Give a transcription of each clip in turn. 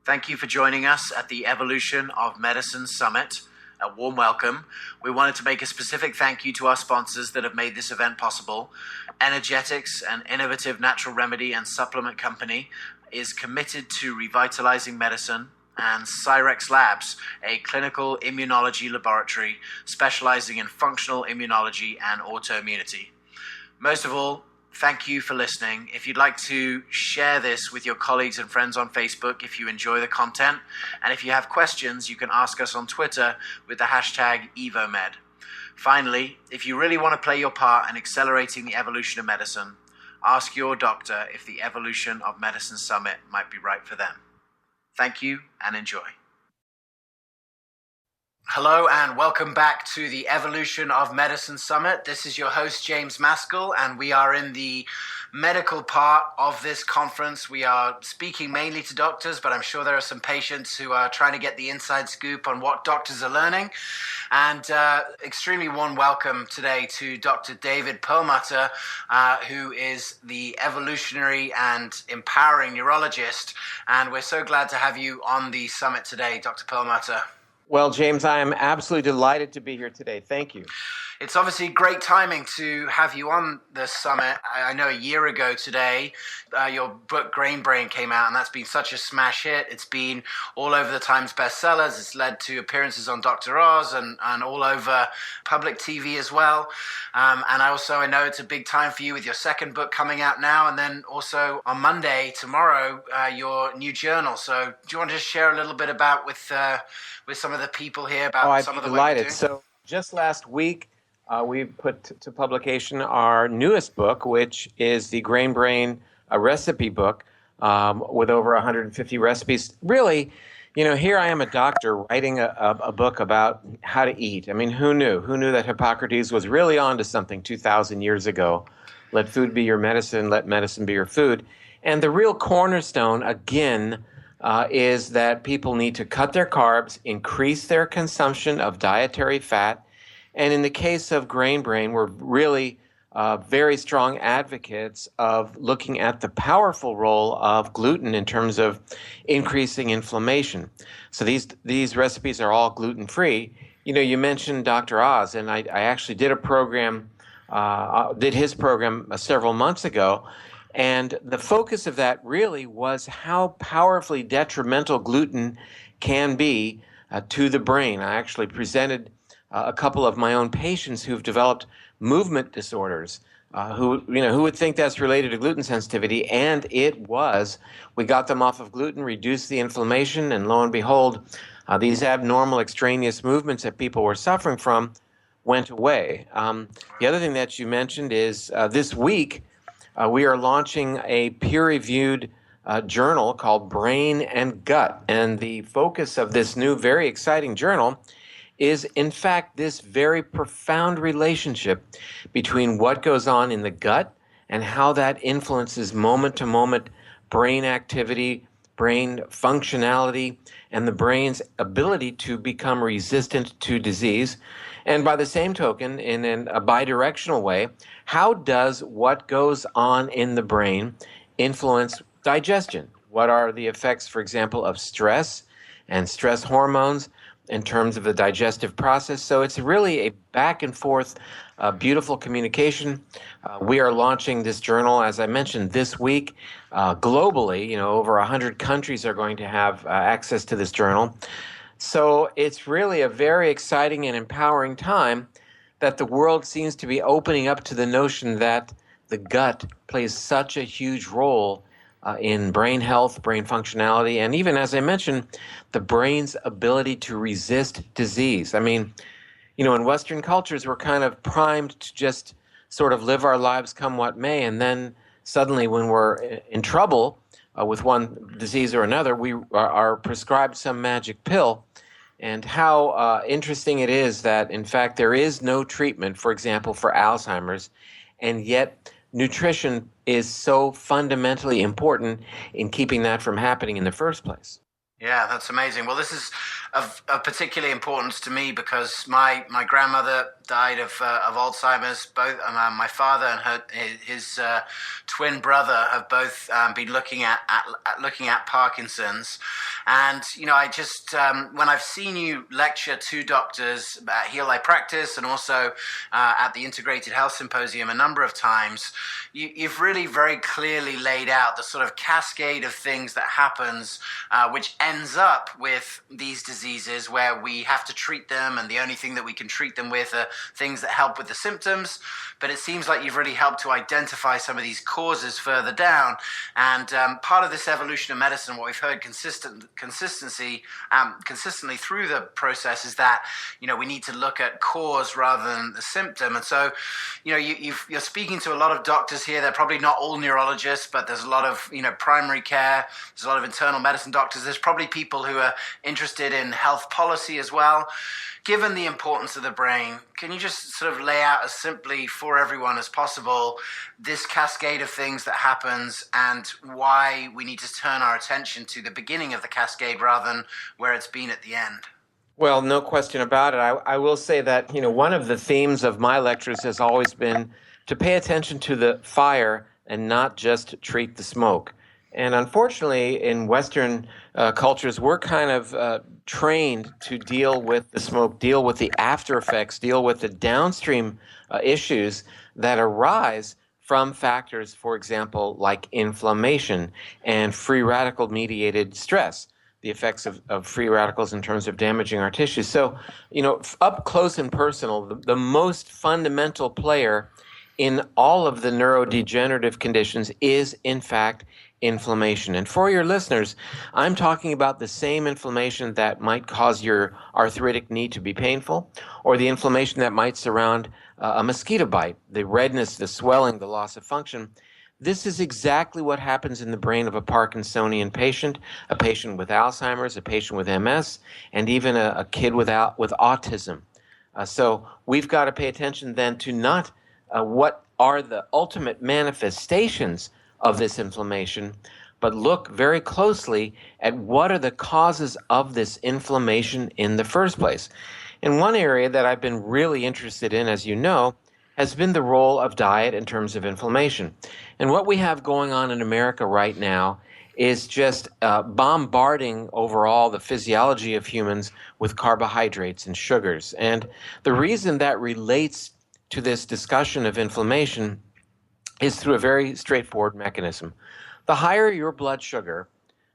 Thank you for joining us at the Evolution of Medicine Summit. A warm welcome. We wanted to make a specific thank you to our sponsors that have made this event possible. Energetics, an innovative natural remedy and supplement company, is committed to revitalizing medicine, and Cyrex Labs, a clinical immunology laboratory specializing in functional immunology and autoimmunity. Most of all, thank you for listening. If you'd like to share this with your colleagues and friends on Facebook if you enjoy the content, and if you have questions, you can ask us on Twitter with the hashtag EvoMed. Finally, if you really want to play your part in accelerating the evolution of medicine, ask your doctor if the Evolution of Medicine Summit might be right for them. Thank you and enjoy. Hello and welcome back to the Evolution of Medicine Summit. This is your host, James Maskell, and we are in the medical part of this conference. We are speaking mainly to doctors, but I'm sure there are some patients who are trying to get the inside scoop on what doctors are learning. And extremely warm welcome today to Dr. David Perlmutter, who is the evolutionary and empowering neurologist. And we're so glad to have you on the summit today, Dr. Perlmutter. Well, James, I am absolutely delighted to be here today. Thank you. It's obviously great timing to have you on this summit. I know a year ago today, your book Grain Brain came out, and that's been such a smash hit. It's been all over the Times bestsellers. It's led to appearances on Dr. Oz and all over public TV as well. And I know it's a big time for you with your second book coming out now, and then also on Monday, tomorrow, your new journal. So do you want to just share a little bit about with some of the people here about some of the work you're doing? So just last week, we put to publication our newest book, which is the Grain Brain recipe book with over 150 recipes. Really, here I am, a doctor, writing a book about how to eat. I mean, who knew? Who knew that Hippocrates was really onto something 2,000 years ago? Let food be your medicine, let medicine be your food. And the real cornerstone, again, is that people need to cut their carbs, increase their consumption of dietary fat. And in the case of Grain Brain, we're really very strong advocates of looking at the powerful role of gluten in terms of increasing inflammation. So these recipes are all gluten-free. You mentioned Dr. Oz, and I actually did his program several months ago. And the focus of that really was how powerfully detrimental gluten can be to the brain. I actually presented a couple of my own patients who've developed movement disorders, who would think that's related to gluten sensitivity, and it was. We got them off of gluten, reduced the inflammation, and lo and behold, these abnormal extraneous movements that people were suffering from went away. The other thing that you mentioned is this week, we are launching a peer-reviewed journal called Brain and Gut. And the focus of this new, very exciting journal is, in fact, this very profound relationship between what goes on in the gut and how that influences moment-to-moment brain activity, brain functionality, and the brain's ability to become resistant to disease. And by the same token, in a bidirectional way, how does what goes on in the brain influence digestion? What are the effects, for example, of stress and stress hormones in terms of the digestive process? So it's really a back and forth, beautiful communication. We are launching this journal, as I mentioned, this week globally. Over 100 countries are going to have access to this journal. So it's really a very exciting and empowering time that the world seems to be opening up to the notion that the gut plays such a huge role in brain health, brain functionality, and even, as I mentioned, the brain's ability to resist disease. I mean, in Western cultures, we're kind of primed to just sort of live our lives come what may, and then suddenly when we're in trouble with one disease or another, we are prescribed some magic pill. And how interesting it is that, in fact, there is no treatment, for example, for Alzheimer's, and yet nutrition is so fundamentally important in keeping that from happening in the first place. Yeah, that's amazing. Well, this is of particular importance to me because my grandmother died of Alzheimer's. Both my father and his twin brother have both been looking at looking at Parkinson's. And I just when I've seen you lecture to doctors at Heal I Practice and also at the Integrated Health Symposium a number of times, you've really very clearly laid out the sort of cascade of things that happens, which ends up with these diseases where we have to treat them, and the only thing that we can treat them with are things that help with the symptoms. But it seems like you've really helped to identify some of these causes further down. And part of this evolution of medicine, what we've heard consistently through the process is that we need to look at cause rather than the symptom. And so you're speaking to a lot of doctors here. They're probably not all neurologists, but there's a lot of primary care, there's a lot of internal medicine doctors, there's probably people who are interested in health policy as well. Given the importance of the brain, can you just sort of lay out as simply for everyone as possible this cascade of things that happens and why we need to turn our attention to the beginning of the cascade rather than where it's been at the end? Well, no question about it. I will say that, one of the themes of my lectures has always been to pay attention to the fire and not just treat the smoke. And unfortunately, in Western cultures, we're kind of trained to deal with the smoke, deal with the after effects, deal with the downstream issues that arise from factors, for example, like inflammation and free radical mediated stress, the effects of free radicals in terms of damaging our tissues. So, up close and personal, the most fundamental player in all of the neurodegenerative conditions is, in fact, inflammation. And for your listeners, I'm talking about the same inflammation that might cause your arthritic knee to be painful, or the inflammation that might surround a mosquito bite, the redness, the swelling, the loss of function. This is exactly what happens in the brain of a Parkinsonian patient, a patient with Alzheimer's, a patient with MS, and even a kid with autism. So we've got to pay attention then to not what are the ultimate manifestations of this inflammation, but look very closely at what are the causes of this inflammation in the first place. And one area that I've been really interested in, as you know, has been the role of diet in terms of inflammation. And what we have going on in America right now is just bombarding overall the physiology of humans with carbohydrates and sugars. And the reason that relates to this discussion of inflammation is through a very straightforward mechanism. The higher your blood sugar,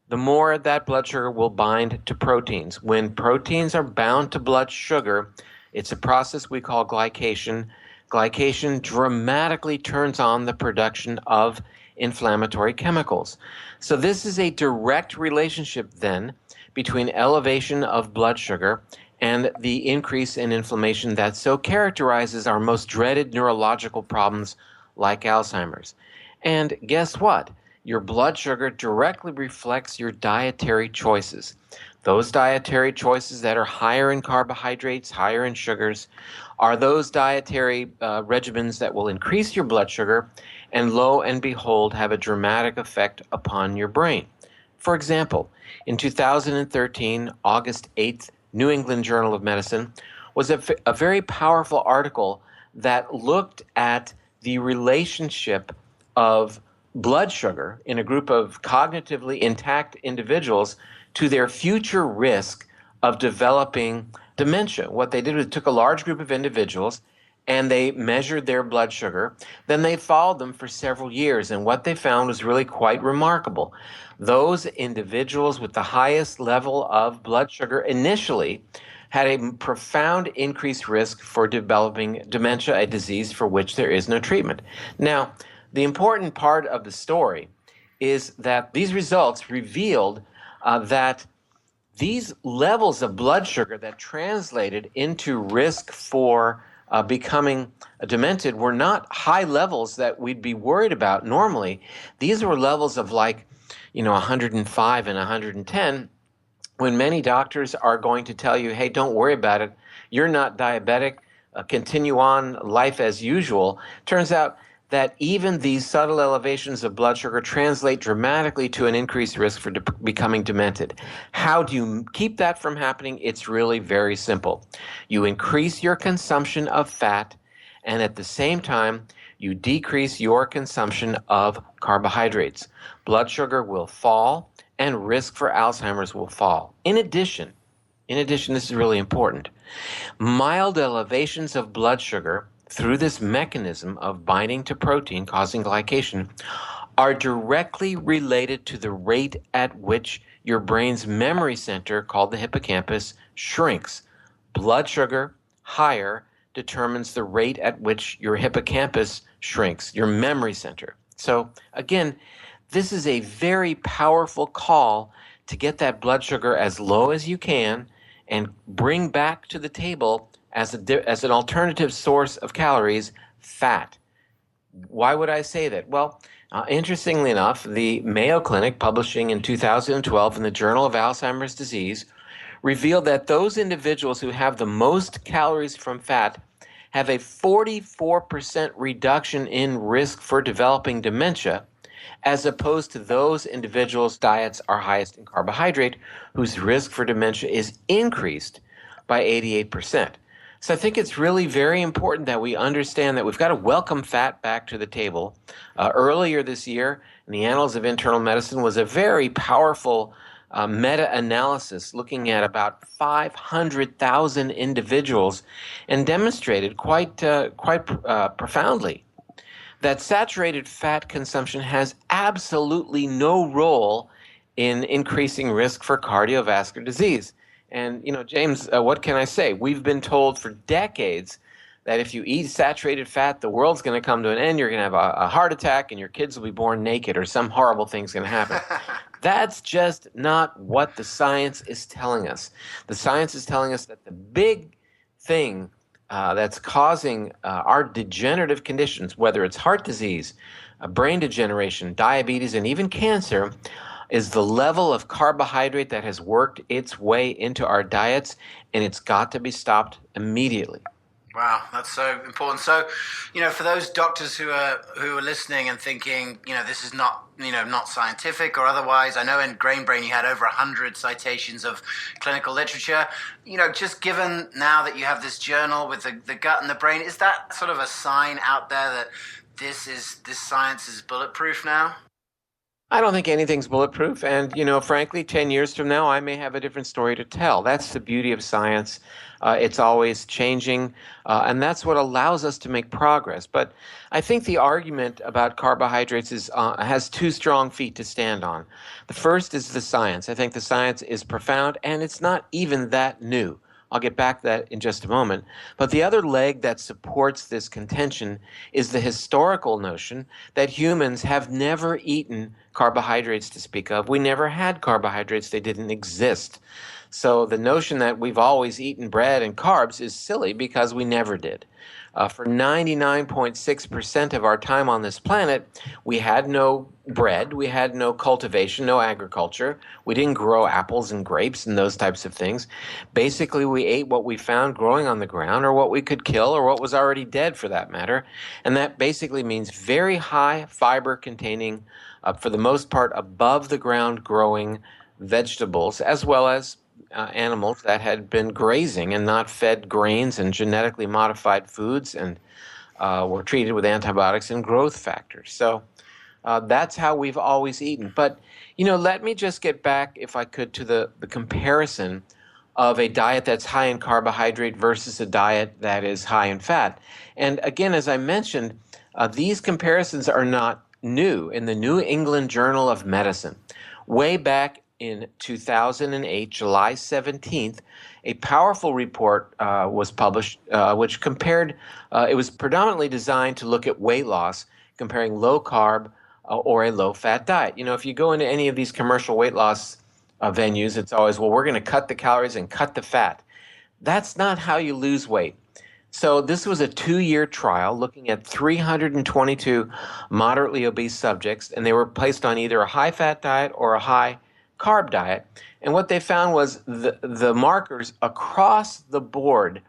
the more that blood sugar will bind to proteins. When proteins are bound to blood sugar, it's a process we call glycation. Glycation dramatically turns on the production of inflammatory chemicals. So this is a direct relationship then between elevation of blood sugar and the increase in inflammation that so characterizes our most dreaded neurological problems like Alzheimer's. And guess what? Your blood sugar directly reflects your dietary choices. Those dietary choices that are higher in carbohydrates, higher in sugars, are those dietary regimens that will increase your blood sugar and, lo and behold, have a dramatic effect upon your brain. For example, in 2013, August 8th, New England Journal of Medicine was a very powerful article that looked at the relationship of blood sugar in a group of cognitively intact individuals to their future risk of developing dementia. What they did was took a large group of individuals and they measured their blood sugar. Then they followed them for several years, and what they found was really quite remarkable. Those individuals with the highest level of blood sugar initially had a profound increased risk for developing dementia, a disease for which there is no treatment. Now, the important part of the story is that these results revealed that these levels of blood sugar that translated into risk for becoming demented were not high levels that we'd be worried about normally. These were levels of 105 and 110, when many doctors are going to tell you, hey, don't worry about it. You're not diabetic. Continue on life as usual. Turns out that even these subtle elevations of blood sugar translate dramatically to an increased risk for becoming demented. How do you keep that from happening? It's really very simple. You increase your consumption of fat, and at the same time, you decrease your consumption of carbohydrates. Blood sugar will fall, and risk for Alzheimer's will fall. In addition, this is really important. Mild elevations of blood sugar through this mechanism of binding to protein causing glycation are directly related to the rate at which your brain's memory center, called the hippocampus, shrinks. Blood sugar higher determines the rate at which your hippocampus shrinks, your memory center. So again, this is a very powerful call to get that blood sugar as low as you can and bring back to the table as an alternative source of calories, fat. Why would I say that? Well, interestingly enough, the Mayo Clinic, publishing in 2012 in the Journal of Alzheimer's Disease, revealed that those individuals who have the most calories from fat have a 44% reduction in risk for developing dementia, as opposed to those individuals' diets are highest in carbohydrate, whose risk for dementia is increased by 88%. So I think it's really very important that we understand that we've got to welcome fat back to the table. Earlier this year, in the Annals of Internal Medicine, was a very powerful meta-analysis looking at about 500,000 individuals and demonstrated quite profoundly that saturated fat consumption has absolutely no role in increasing risk for cardiovascular disease. And, James, what can I say? We've been told for decades that if you eat saturated fat, the world's going to come to an end. You're going to have a heart attack and your kids will be born naked or some horrible thing's going to happen. That's just not what the science is telling us. The science is telling us that the big thing that's causing our degenerative conditions, whether it's heart disease, brain degeneration, diabetes, and even cancer, is the level of carbohydrate that has worked its way into our diets, and it's got to be stopped immediately. Wow, that's so important. So, for those doctors who are listening and thinking, this is not scientific or otherwise. I know in Grain Brain you had over 100 citations of clinical literature. Just given now that you have this journal with the gut and the brain, is that sort of a sign out there that this science is bulletproof now? I don't think anything's bulletproof. And, frankly, 10 years from now, I may have a different story to tell. That's the beauty of science. It's always changing, and that's what allows us to make progress. But I think the argument about carbohydrates has two strong feet to stand on. The first is the science. I think the science is profound, and it's not even that new. I'll get back to that in just a moment. But the other leg that supports this contention is the historical notion that humans have never eaten carbohydrates to speak of. We never had carbohydrates. They didn't exist. So the notion that we've always eaten bread and carbs is silly because we never did. For 99.6% of our time on this planet, we had no bread, we had no cultivation, no agriculture. We didn't grow apples and grapes and those types of things. Basically, we ate what we found growing on the ground or what we could kill or what was already dead for that matter. And that basically means very high fiber containing, for the most part, above the ground growing vegetables, as well as animals that had been grazing and not fed grains and genetically modified foods and were treated with antibiotics and growth factors. So that's how we've always eaten. But, let me just get back, if I could, to the comparison of a diet that's high in carbohydrate versus a diet that is high in fat. And again, as I mentioned, these comparisons are not new. In the New England Journal of Medicine, way back in 2008, July 17th, a powerful report was published which compared, it was predominantly designed to look at weight loss, comparing low carb or a low fat diet. If you go into any of these commercial weight loss venues, it's always, well, we're going to cut the calories and cut the fat. That's not how you lose weight. So this was a 2-year trial looking at 322 moderately obese subjects, and they were placed on either a high-fat diet or a high-carb diet. And what they found was the markers across the board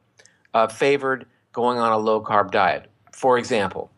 favored going on a low-carb diet. For example,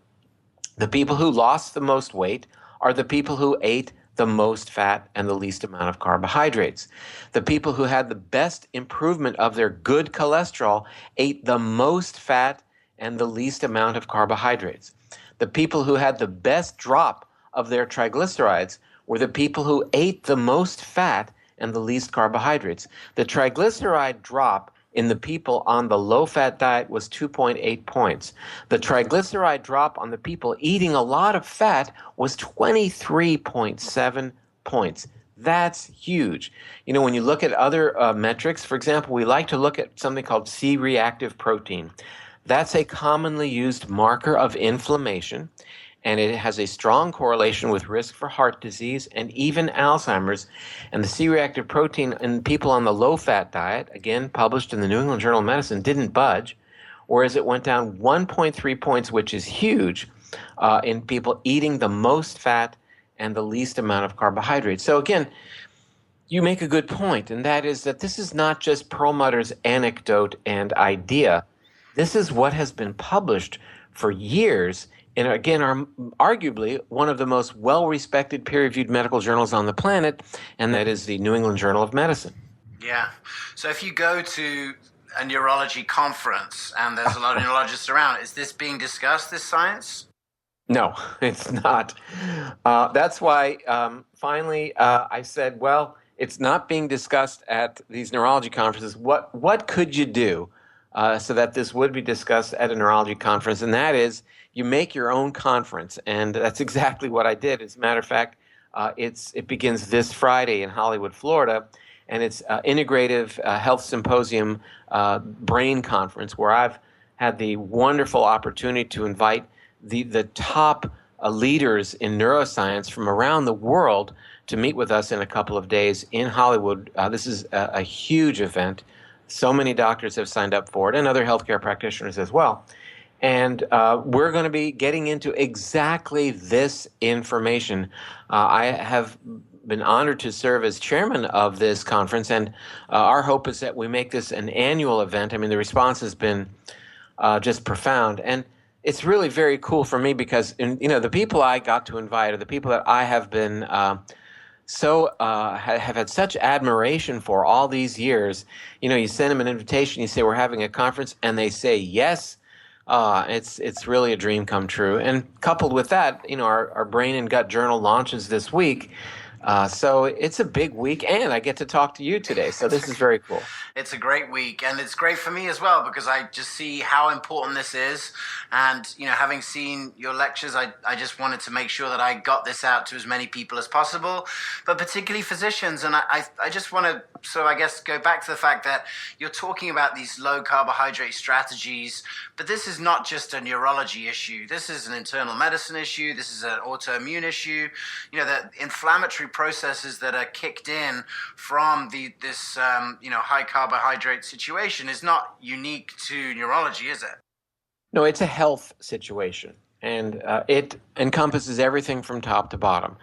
The people who lost the most weight are the people who ate the most fat and the least amount of carbohydrates. The people who had the best improvement of their good cholesterol ate the most fat and the least amount of carbohydrates. The people who had the best drop of their triglycerides were the people who ate the most fat and the least carbohydrates. The triglyceride drop in the people on the low-fat diet was 2.8 points. The triglyceride drop on the people eating a lot of fat was 23.7 points. That's huge. You know, when you look at other metrics, for example, we like to look at something called C-reactive protein. That's a commonly used marker of inflammation, and it has a strong correlation with risk for heart disease and even Alzheimer's. And the C-reactive protein in people on the low-fat diet, again published in the New England Journal of Medicine, didn't budge, whereas it went down 1.3 points, which is huge, in people eating the most fat and the least amount of carbohydrates. So again, you make a good point, and that is that this is not just Perlmutter's anecdote and idea. This is what has been published for years in, again, arguably one of the most well-respected peer-reviewed medical journals on the planet, and that is the New England Journal of Medicine. Yeah. So if you go to a neurology conference and there's a lot of neurologists around, is this being discussed, this science? No, it's not. That's why finally I said, well, it's not being discussed at these neurology conferences. What could you do so that this would be discussed at a neurology conference? And that is, you make your own conference, and that's exactly what I did. As a matter of fact, it begins this Friday in Hollywood, Florida, and it's Integrative Health Symposium Brain Conference, where I've had the wonderful opportunity to invite the top leaders in neuroscience from around the world to meet with us in a couple of days in Hollywood. This is a huge event. So many doctors have signed up for it, and other healthcare practitioners as well. And we're going to be getting into exactly this information. I have been honored to serve as chairman of this conference, and our hope is that we make this an annual event. I mean, the response has been just profound. And it's really very cool for me because, the people I got to invite are the people that I have been have had such admiration for all these years. You send them an invitation, you say, we're having a conference, and they say yes. It's really a dream come true. And coupled with that, our Brain and Gut Journal launches this week. So it's a big week, and I get to talk to you today. So this is very cool. It's a great week, and it's great for me as well because I just see how important this is. And, having seen your lectures, I just wanted to make sure that I got this out to as many people as possible, but particularly physicians. And I just want to, go back to the fact that you're talking about these low carbohydrate strategies, but this is not just a neurology issue. This is an internal medicine issue. This is an autoimmune issue. The inflammatory processes that are kicked in from this high carbohydrate situation is not unique to neurology, is it? No, it's a health situation, and it encompasses everything from top to bottom.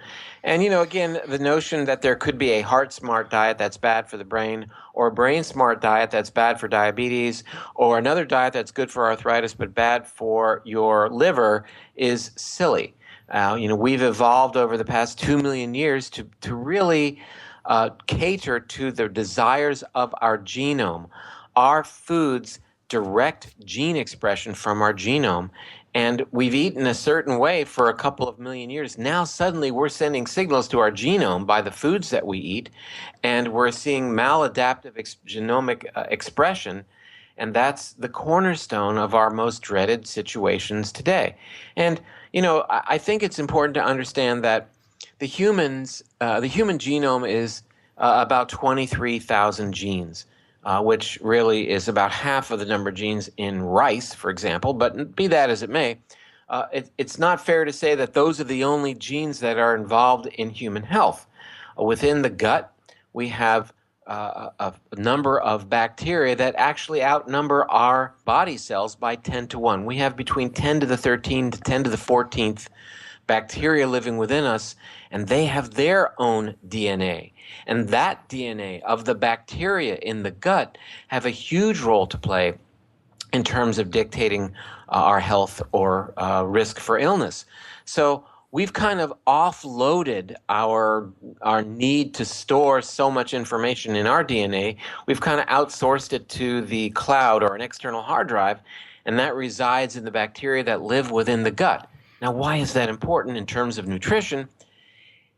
And, again, the notion that there could be a heart-smart diet that's bad for the brain, or a brain-smart diet that's bad for diabetes, or another diet that's good for arthritis but bad for your liver is silly. We've evolved over the past 2 million years to really cater to the desires of our genome. Our foods direct gene expression from our genome, and we've eaten a certain way for a couple of million years. Now suddenly we're sending signals to our genome by the foods that we eat, and we're seeing maladaptive genomic expression, and that's the cornerstone of our most dreaded situations today. And I think it's important to understand that the human genome is about 23,000 genes, which really is about half of the number of genes in rice, for example. But be that as it may, it's not fair to say that those are the only genes that are involved in human health. Within the gut, we have a number of bacteria that actually outnumber our body cells by 10 to 1. We have between 10 to the 13 to 10 to the 14th bacteria living within us, and they have their own DNA. And that DNA of the bacteria in the gut have a huge role to play in terms of dictating our health or risk for illness. So we've kind of offloaded our need to store so much information in our DNA. We've kind of outsourced it to the cloud or an external hard drive, and that resides in the bacteria that live within the gut. Now, why is that important in terms of nutrition?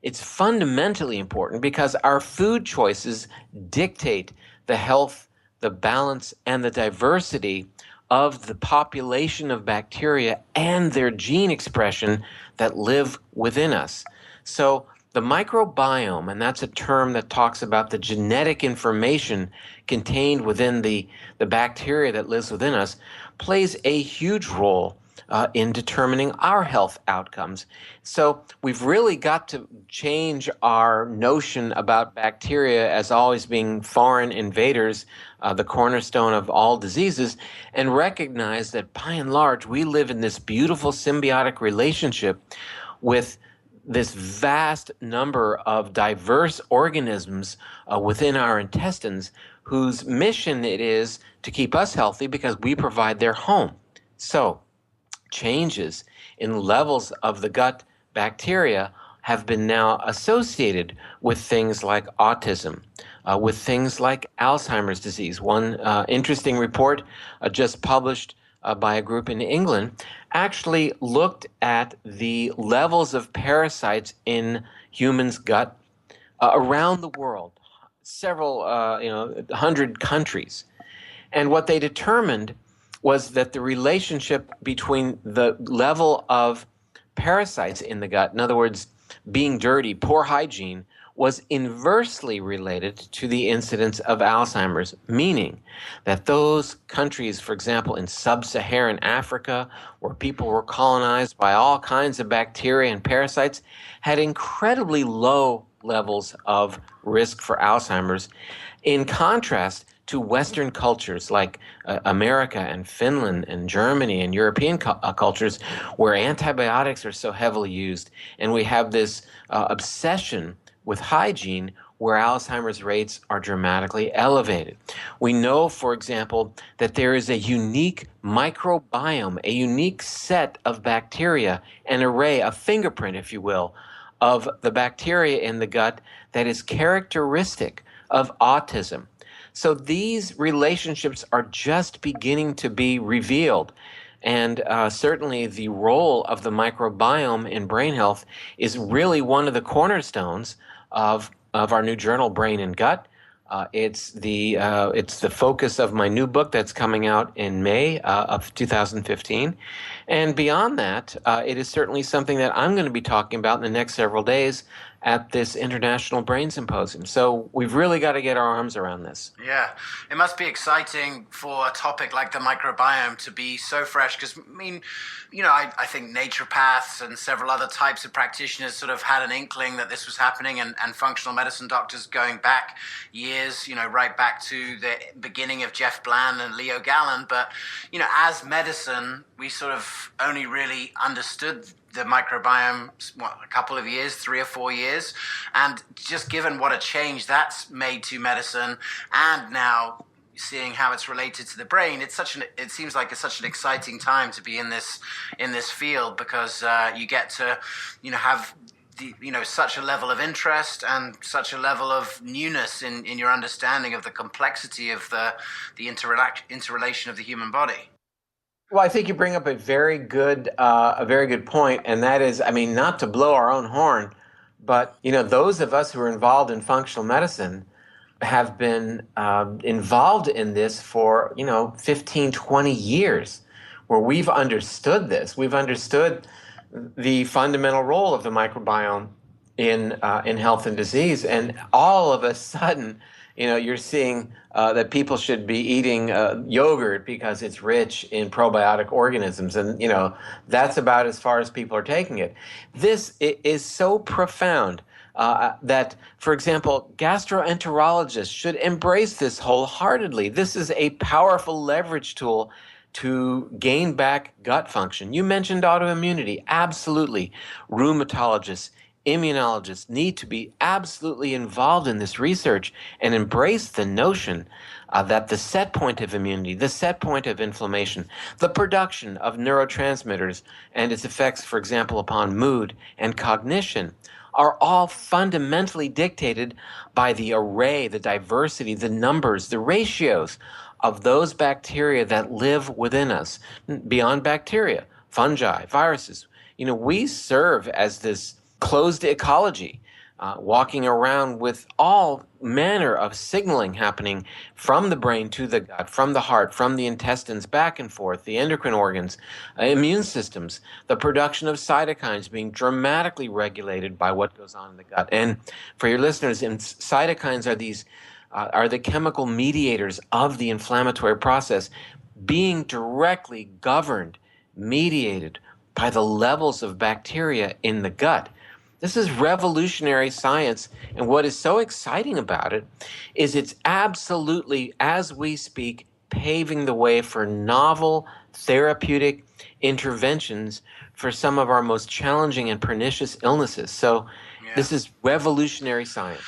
It's fundamentally important because our food choices dictate the health, the balance, and the diversity of the population of bacteria and their gene expression that live within us. So the microbiome, and that's a term that talks about the genetic information contained within the bacteria that lives within us, plays a huge role in determining our health outcomes. So we've really got to change our notion about bacteria as always being foreign invaders, the cornerstone of all diseases, and recognize that by and large we live in this beautiful symbiotic relationship with this vast number of diverse organisms within our intestines whose mission it is to keep us healthy because we provide their home. So changes in levels of the gut bacteria have been now associated with things like autism, with things like Alzheimer's disease. One interesting report just published by a group in England actually looked at the levels of parasites in humans' gut around the world, several, 100 countries. And what they determined was that the relationship between the level of parasites in the gut, in other words, being dirty, poor hygiene, was inversely related to the incidence of Alzheimer's, meaning that those countries, for example, in sub-Saharan Africa, where people were colonized by all kinds of bacteria and parasites, had incredibly low levels of risk for Alzheimer's, in contrast to Western cultures like America and Finland and Germany and European cultures where antibiotics are so heavily used, and we have this obsession with hygiene where Alzheimer's rates are dramatically elevated. We know, for example, that there is a unique microbiome, a unique set of bacteria, an array, a fingerprint, if you will, of the bacteria in the gut that is characteristic of autism. So these relationships are just beginning to be revealed. And certainly the role of the microbiome in brain health is really one of the cornerstones of our new journal, Brain and Gut. It's the focus of my new book that's coming out in May of 2015. And beyond that, it is certainly something that I'm going to be talking about in the next several days at this International Brain Symposium. So we've really got to get our arms around this. Yeah, it must be exciting for a topic like the microbiome to be so fresh because, I think naturopaths and several other types of practitioners sort of had an inkling that this was happening and functional medicine doctors going back years, right back to the beginning of Jeff Bland and Leo Gallen. But, as medicine, we sort of only really understood the microbiome, a couple of years, 3 or 4 years. And just given what a change that's made to medicine and now seeing how it's related to the brain, it seems like it's such an exciting time to be in this field because you get to, have such a level of interest and such a level of newness in your understanding of the complexity of the interrelation of the human body. Well, I think you bring up a very good point, and that is, not to blow our own horn, but those of us who are involved in functional medicine have been involved in this for 15, 20 years, where we've understood this. We've understood the fundamental role of the microbiome in health and disease, and all of a sudden, you're seeing that people should be eating yogurt because it's rich in probiotic organisms. And, that's about as far as people are taking it. This is so profound that, for example, gastroenterologists should embrace this wholeheartedly. This is a powerful leverage tool to gain back gut function. You mentioned autoimmunity. Absolutely. Rheumatologists, immunologists need to be absolutely involved in this research and embrace the notion that the set point of immunity, the set point of inflammation, the production of neurotransmitters and its effects, for example, upon mood and cognition, are all fundamentally dictated by the array, the diversity, the numbers, the ratios of those bacteria that live within us. Beyond bacteria, fungi, viruses. We serve as this closed ecology, walking around with all manner of signaling happening from the brain to the gut, from the heart, from the intestines, back and forth, the endocrine organs, immune systems, the production of cytokines being dramatically regulated by what goes on in the gut. And for your listeners, cytokines are the chemical mediators of the inflammatory process, being directly governed, mediated by the levels of bacteria in the gut. This is revolutionary science, and what is so exciting about it is it's absolutely, as we speak, paving the way for novel therapeutic interventions for some of our most challenging and pernicious illnesses. So This is revolutionary science.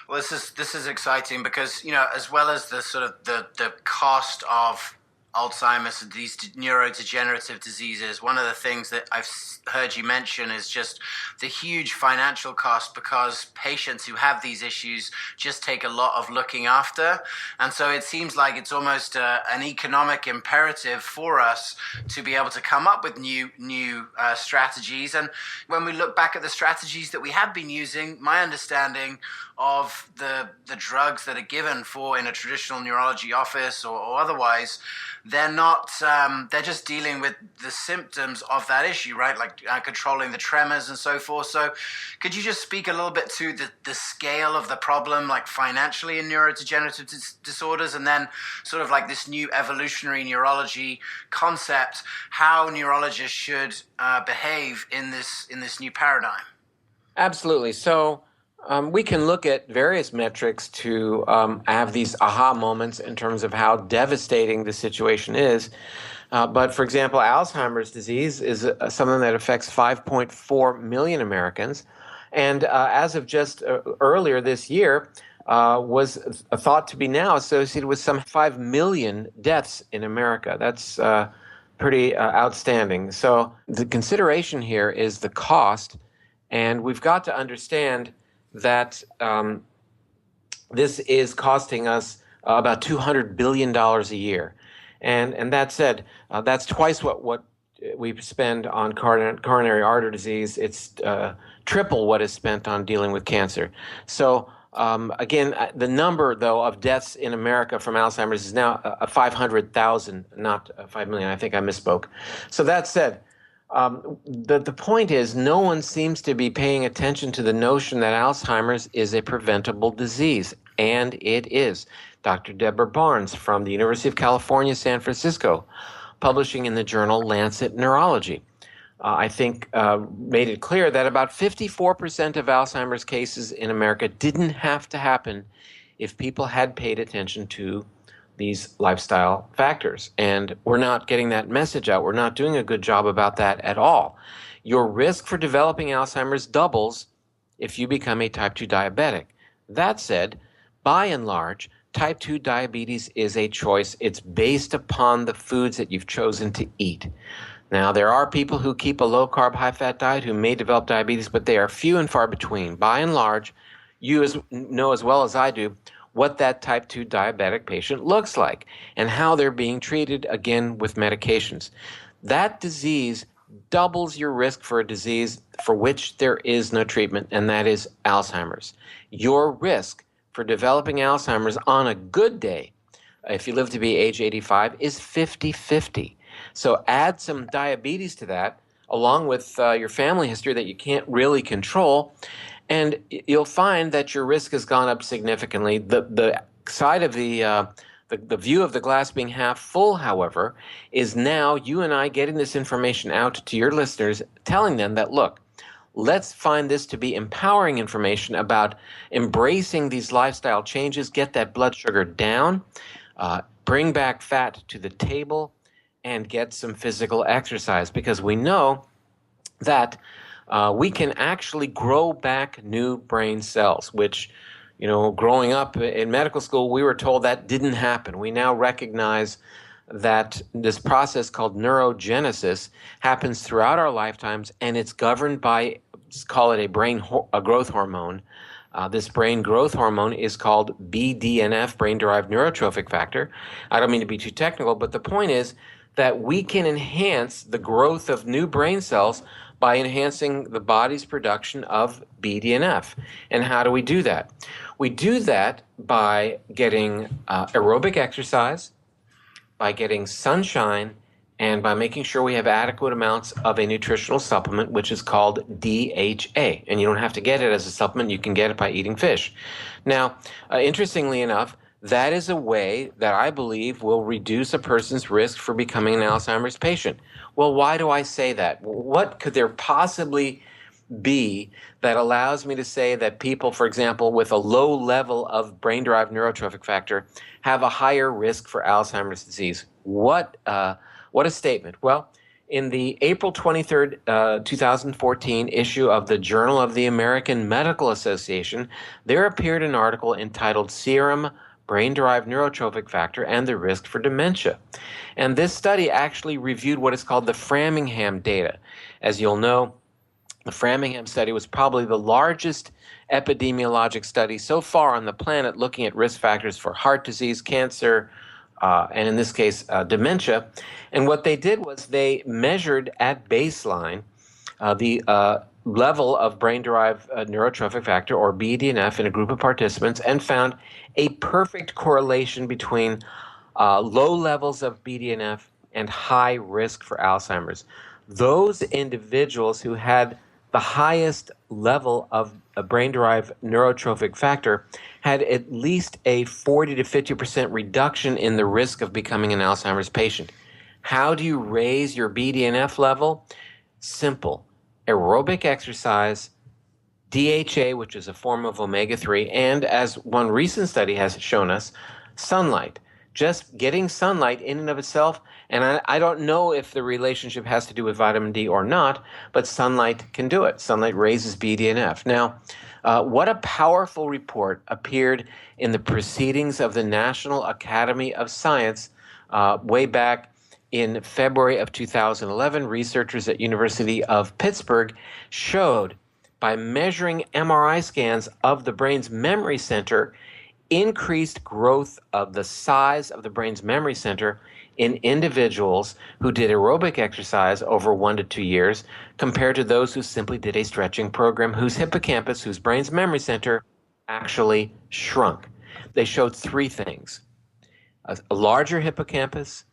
Well, this is exciting because, as well as the sort of the cost of Alzheimer's and these neurodegenerative diseases, one of the things that I've heard you mention is just the huge financial cost, because patients who have these issues just take a lot of looking after. And so it seems like it's almost an economic imperative for us to be able to come up with new strategies. And when we look back at the strategies that we have been using, my understanding of the drugs that are given for in a traditional neurology office or otherwise, they're not, they're just dealing with the symptoms of that issue, right? Like controlling the tremors and so forth. So could you just speak a little bit to the scale of the problem, like financially in neurodegenerative disorders, and then sort of like this new evolutionary neurology concept, how neurologists should behave in this new paradigm? Absolutely. So we can look at various metrics to have these aha moments in terms of how devastating the situation is. But for example, Alzheimer's disease is something that affects 5.4 million Americans. And as of just earlier this year, was thought to be now associated with some 5 million deaths in America. That's pretty outstanding. So the consideration here is the cost. And we've got to understand that this is costing us about $200 billion a year. And that said, that's twice what we spend on coronary artery disease. It's triple what is spent on dealing with cancer. So again, the number, though, of deaths in America from Alzheimer's is now 500,000, not 5 million. I think I misspoke. So that said, the point is, no one seems to be paying attention to the notion that Alzheimer's is a preventable disease, and it is. Dr. Deborah Barnes from the University of California, San Francisco, publishing in the journal Lancet Neurology, I think made it clear that about 54% of Alzheimer's cases in America didn't have to happen if people had paid attention to these lifestyle factors. And we're not getting that message out. We're not doing a good job about that at all. Your risk for developing Alzheimer's doubles if you become a type 2 diabetic. That said, by and large, type 2 diabetes is a choice. It's based upon the foods that you've chosen to eat. Now, there are people who keep a low-carb, high-fat diet who may develop diabetes, but they are few and far between. By and large, you know as well as I do what that type 2 diabetic patient looks like and how they're being treated, again, with medications. That disease doubles your risk for a disease for which there is no treatment, and that is Alzheimer's. Your risk for developing Alzheimer's on a good day, if you live to be age 85, is 50-50. So add some diabetes to that, along with your family history that you can't really control, and you'll find that your risk has gone up significantly. The side of the view of the glass being half full, however, is now you and I getting this information out to your listeners, telling them that, look, let's find this to be empowering information about embracing these lifestyle changes, get that blood sugar down, bring back fat to the table, and get some physical exercise, because we know that we can actually grow back new brain cells, which, growing up in medical school, we were told that didn't happen. We now recognize that this process called neurogenesis happens throughout our lifetimes, and it's governed by, let's call it a growth hormone. This brain growth hormone is called BDNF, brain-derived neurotrophic factor. I don't mean to be too technical, but the point is that we can enhance the growth of new brain cells by enhancing the body's production of BDNF. And how do we do that? We do that by getting aerobic exercise, by getting sunshine, and by making sure we have adequate amounts of a nutritional supplement, which is called DHA. And you don't have to get it as a supplement. You can get it by eating fish. Now, interestingly enough, that is a way that I believe will reduce a person's risk for becoming an Alzheimer's patient. Well, why do I say that? What could there possibly be that allows me to say that people, for example, with a low level of brain-derived neurotrophic factor have a higher risk for Alzheimer's disease? What a statement. Well, in the April 23rd, 2014 issue of the Journal of the American Medical Association, there appeared an article entitled Serum Brain-Derived Neurotrophic Factor and the Risk for Dementia. And this study actually reviewed what is called the Framingham data. As you'll know, the Framingham study was probably the largest epidemiologic study so far on the planet looking at risk factors for heart disease, cancer, and in this case, dementia. And what they did was they measured at baseline the level of brain-derived neurotrophic factor, or BDNF, in a group of participants and found a perfect correlation between low levels of BDNF and high risk for Alzheimer's. Those individuals who had the highest level of a brain-derived neurotrophic factor had at least a 40 to 50% reduction in the risk of becoming an Alzheimer's patient. How do you raise your BDNF level? Simple. Aerobic exercise, DHA, which is a form of omega-3, and as one recent study has shown us, sunlight. Just getting sunlight in and of itself, and I don't know if the relationship has to do with vitamin D or not, but sunlight can do it. Sunlight raises BDNF. Now, what a powerful report appeared in the Proceedings of the National Academy of Science way back in February of 2011. Researchers at University of Pittsburgh showed by measuring MRI scans of the brain's memory center increased growth of the size of the brain's memory center in individuals who did aerobic exercise over 1 to 2 years compared to those who simply did a stretching program whose hippocampus, whose brain's memory center, actually shrunk. They showed three things: a larger hippocampus,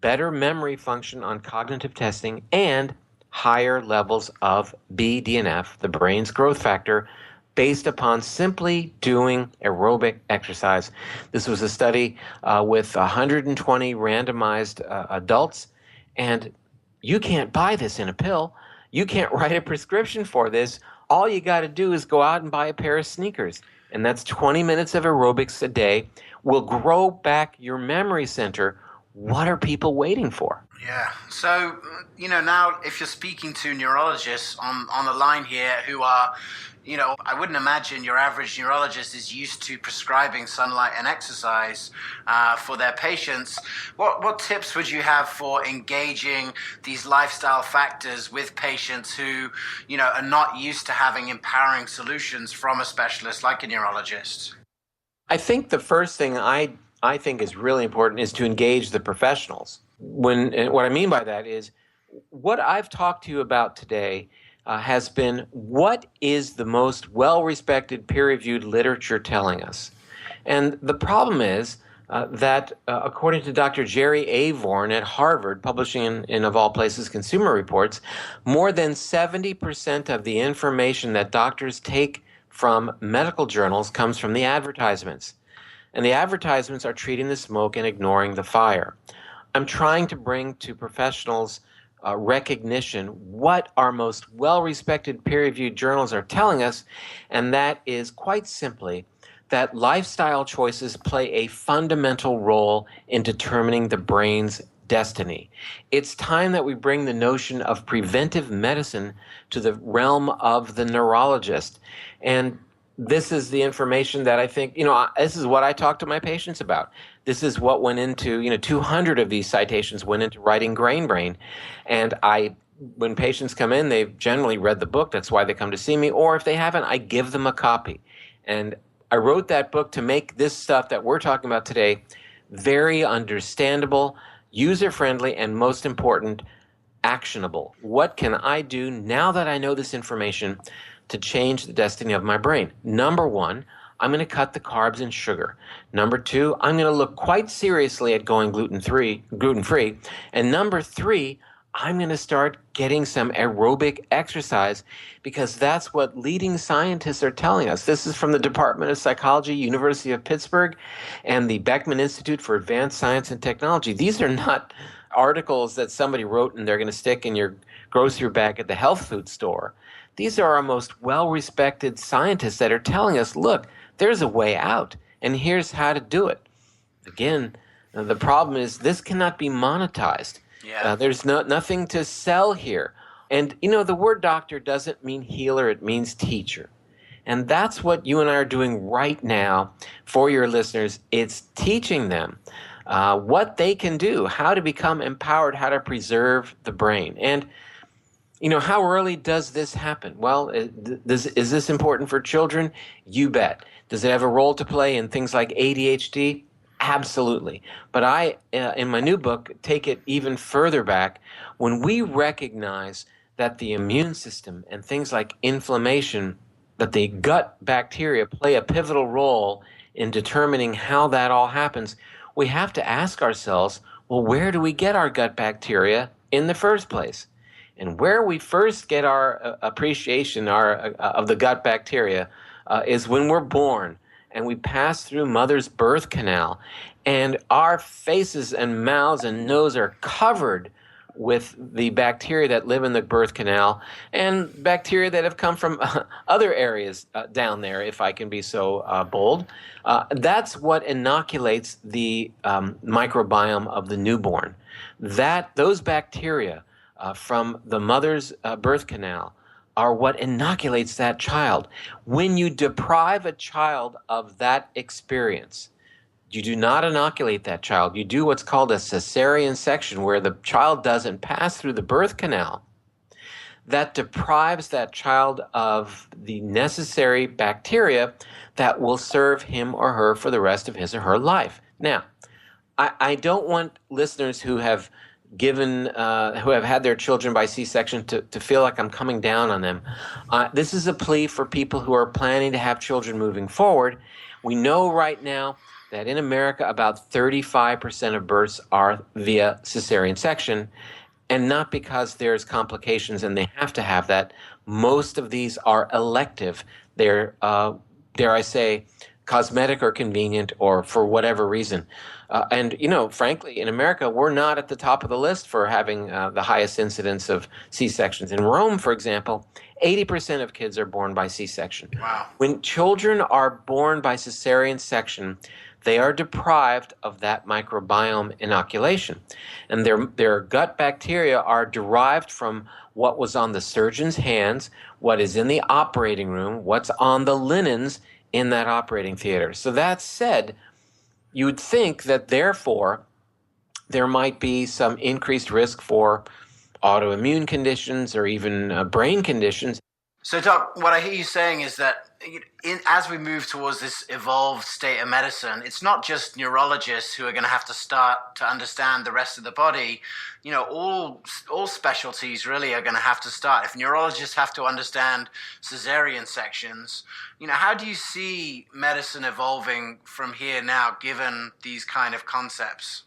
better memory function on cognitive testing, and higher levels of BDNF, the brain's growth factor, based upon simply doing aerobic exercise. This was a study with 120 randomized adults, and you can't buy this in a pill. You can't write a prescription for this. All you got to do is go out and buy a pair of sneakers, and that's 20 minutes of aerobics a day. Will grow back your memory center. What are people waiting for? Yeah. So, now if you're speaking to neurologists on the line here who are, I wouldn't imagine your average neurologist is used to prescribing sunlight and exercise for their patients. What tips would you have for engaging these lifestyle factors with patients who, are not used to having empowering solutions from a specialist like a neurologist? I think the first thing I think is really important is to engage the professionals. What I mean by that is what I've talked to you about today has been what is the most well-respected peer-reviewed literature telling us. And the problem is that according to Dr. Jerry Avorn at Harvard, publishing in of all places, Consumer Reports, more than 70% of the information that doctors take from medical journals comes from the advertisements. And the advertisements are treating the smoke and ignoring the fire. I'm trying to bring to professionals recognition what our most well-respected peer-reviewed journals are telling us, and that is quite simply that lifestyle choices play a fundamental role in determining the brain's destiny. It's time that we bring the notion of preventive medicine to the realm of the neurologist. And this is the information that I think, this is what I talk to my patients about. This is what went into, 200 of these citations went into writing Grain Brain. And when patients come in, they've generally read the book. That's why they come to see me. Or if they haven't, I give them a copy. And I wrote that book to make this stuff that we're talking about today very understandable, user-friendly, and most important, actionable. What can I do now that I know this information to change the destiny of my brain? Number one, I'm going to cut the carbs and sugar. Number two, I'm going to look quite seriously at going gluten-free. And number three, I'm going to start getting some aerobic exercise, because that's what leading scientists are telling us. This is from the Department of Psychology, University of Pittsburgh, and the Beckman Institute for Advanced Science and Technology. These are not articles that somebody wrote and they're going to stick in your grocery bag at the health food store. These are our most well-respected scientists that are telling us, look, there's a way out, and here's how to do it. Again, the problem is this cannot be monetized. Yeah. There's nothing to sell here. And, the word doctor doesn't mean healer, it means teacher. And that's what you and I are doing right now for your listeners. It's teaching them what they can do, how to become empowered, how to preserve the brain. And, how early does this happen? Well, is this important for children? You bet. Does it have a role to play in things like ADHD? Absolutely. But I, in my new book, take it even further back. When we recognize that the immune system and things like inflammation, that the gut bacteria play a pivotal role in determining how that all happens, we have to ask ourselves, well, where do we get our gut bacteria in the first place? And where we first get our appreciation of the gut bacteria is when we're born. And we pass through mother's birth canal, and our faces and mouths and nose are covered with the bacteria that live in the birth canal, and bacteria that have come from other areas down there, if I can be so bold. That's what inoculates the microbiome of the newborn. Those bacteria from the mother's birth canal are what inoculates that child. When you deprive a child of that experience, you do not inoculate that child. You do what's called a cesarean section, where the child doesn't pass through the birth canal. That deprives that child of the necessary bacteria that will serve him or her for the rest of his or her life. Now, I don't want listeners who have had their children by C-section to feel like I'm coming down on them. This is a plea for people who are planning to have children moving forward. We know right now that in America, about 35% of births are via cesarean section, and not because there's complications and they have to have that. Most of these are elective. They're, dare I say, cosmetic or convenient, or for whatever reason. And frankly, in America, we're not at the top of the list for having the highest incidence of C-sections. In Rome, for example, 80% of kids are born by C-section. Wow. When children are born by cesarean section, they are deprived of that microbiome inoculation. And their gut bacteria are derived from what was on the surgeon's hands, what is in the operating room, what's on the linens in that operating theater. So that said, you would think that therefore there might be some increased risk for autoimmune conditions or even brain conditions. So, Doc, what I hear you saying is that as we move towards this evolved state of medicine, it's not just neurologists who are going to have to start to understand the rest of the body. All specialties really are going to have to start. If neurologists have to understand cesarean sections, how do you see medicine evolving from here now, given these kind of concepts?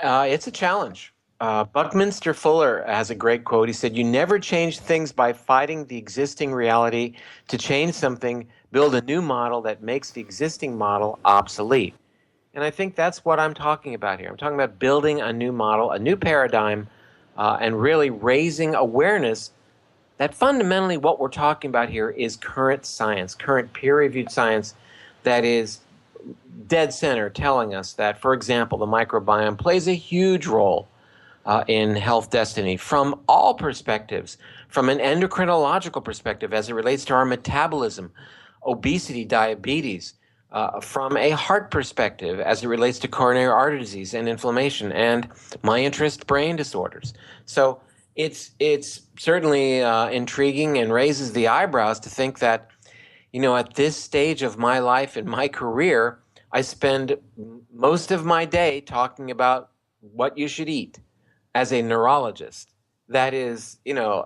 It's a challenge. Buckminster Fuller has a great quote. He said, "You never change things by fighting the existing reality. To change something, build a new model that makes the existing model obsolete." And I think that's what I'm talking about here. I'm talking about building a new model, a new paradigm, and really raising awareness that fundamentally what we're talking about here is current science, current peer-reviewed science that is dead center telling us that, for example, the microbiome plays a huge role in Health Destiny from all perspectives, from an endocrinological perspective as it relates to our metabolism, obesity, diabetes, from a heart perspective as it relates to coronary artery disease and inflammation, and my interest, brain disorders. So it's certainly intriguing and raises the eyebrows to think that, at this stage of my life and my career, I spend most of my day talking about what you should eat as a neurologist. That is,